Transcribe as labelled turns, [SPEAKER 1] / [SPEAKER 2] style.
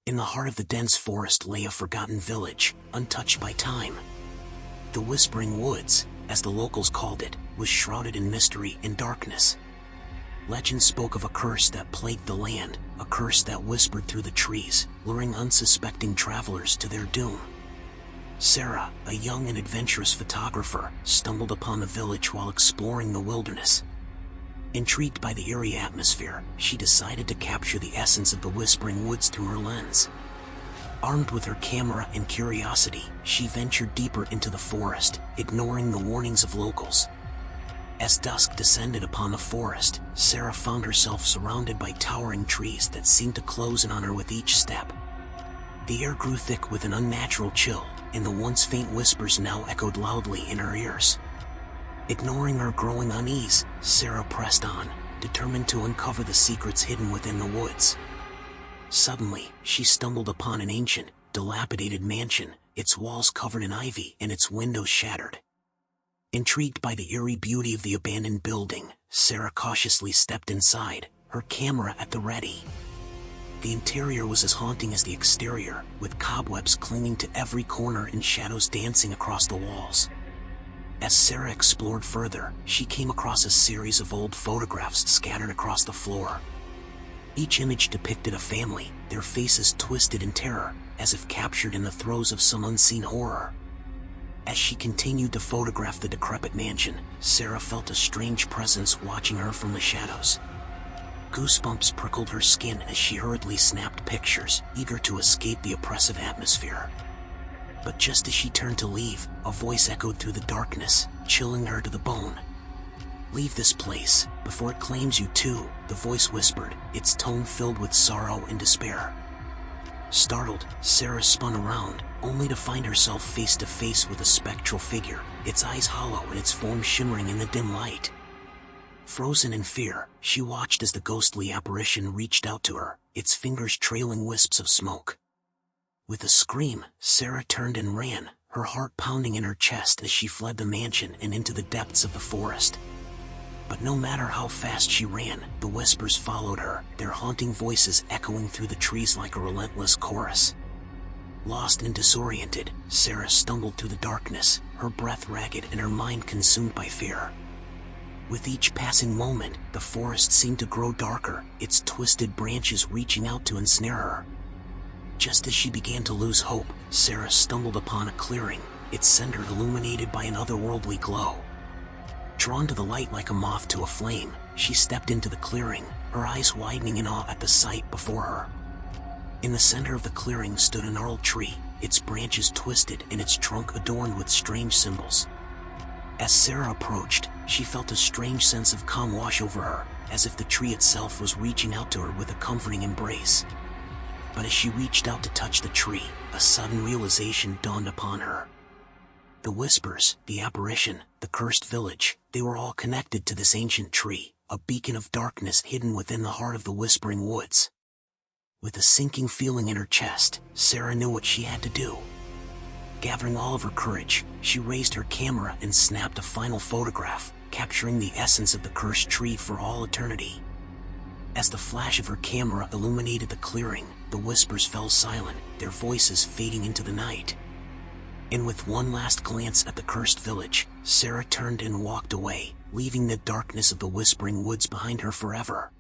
[SPEAKER 1] In the heart of the dense forest lay a forgotten village, untouched by time. The Whispering Woods, as the locals called it, was shrouded in mystery and darkness. Legend spoke of a curse that plagued the land, a curse that whispered through the trees, luring unsuspecting travelers to their doom. Sarah, a young and adventurous photographer, stumbled upon the village while exploring the wilderness. Intrigued by the eerie atmosphere, she decided to capture the essence of the Whispering Woods through her lens. Armed with her camera and curiosity, she ventured deeper into the forest, ignoring the warnings of locals. As dusk descended upon the forest, Sarah found herself surrounded by towering trees that seemed to close in on her with each step. The air grew thick with an unnatural chill, and the once faint whispers now echoed loudly in her ears. Ignoring her growing unease, Sarah pressed on, determined to uncover the secrets hidden within the woods. Suddenly, she stumbled upon an ancient, dilapidated mansion, its walls covered in ivy and its windows shattered. Intrigued by the eerie beauty of the abandoned building, Sarah cautiously stepped inside, her camera at the ready. The interior was as haunting as the exterior, with cobwebs clinging to every corner and shadows dancing across the walls. As Sarah explored further, she came across a series of old photographs scattered across the floor. Each image depicted a family, their faces twisted in terror, as if captured in the throes of some unseen horror. As she continued to photograph the decrepit mansion, Sarah felt a strange presence watching her from the shadows. Goosebumps prickled her skin as she hurriedly snapped pictures, eager to escape the oppressive atmosphere. But just as she turned to leave, a voice echoed through the darkness, chilling her to the bone. "Leave this place, before it claims you too," the voice whispered, its tone filled with sorrow and despair. Startled, Sarah spun around, only to find herself face to face with a spectral figure, its eyes hollow and its form shimmering in the dim light. Frozen in fear, she watched as the ghostly apparition reached out to her, its fingers trailing wisps of smoke. With a scream, Sarah turned and ran, her heart pounding in her chest as she fled the mansion and into the depths of the forest. But no matter how fast she ran, the whispers followed her, their haunting voices echoing through the trees like a relentless chorus. Lost and disoriented, Sarah stumbled through the darkness, her breath ragged and her mind consumed by fear. With each passing moment, the forest seemed to grow darker, its twisted branches reaching out to ensnare her. Just as she began to lose hope, Sarah stumbled upon a clearing, its center illuminated by an otherworldly glow. Drawn to the light like a moth to a flame, she stepped into the clearing, her eyes widening in awe at the sight before her. In the center of the clearing stood a gnarled tree, its branches twisted and its trunk adorned with strange symbols. As Sarah approached, she felt a strange sense of calm wash over her, as if the tree itself was reaching out to her with a comforting embrace. But as she reached out to touch the tree, a sudden realization dawned upon her. The whispers, the apparition, the cursed village, they were all connected to this ancient tree, a beacon of darkness hidden within the heart of the Whispering Woods. With a sinking feeling in her chest, Sarah knew what she had to do. Gathering all of her courage, she raised her camera and snapped a final photograph, capturing the essence of the cursed tree for all eternity. As the flash of her camera illuminated the clearing, the whispers fell silent, their voices fading into the night. And with one last glance at the cursed village, Sarah turned and walked away, leaving the darkness of the Whispering Woods behind her forever.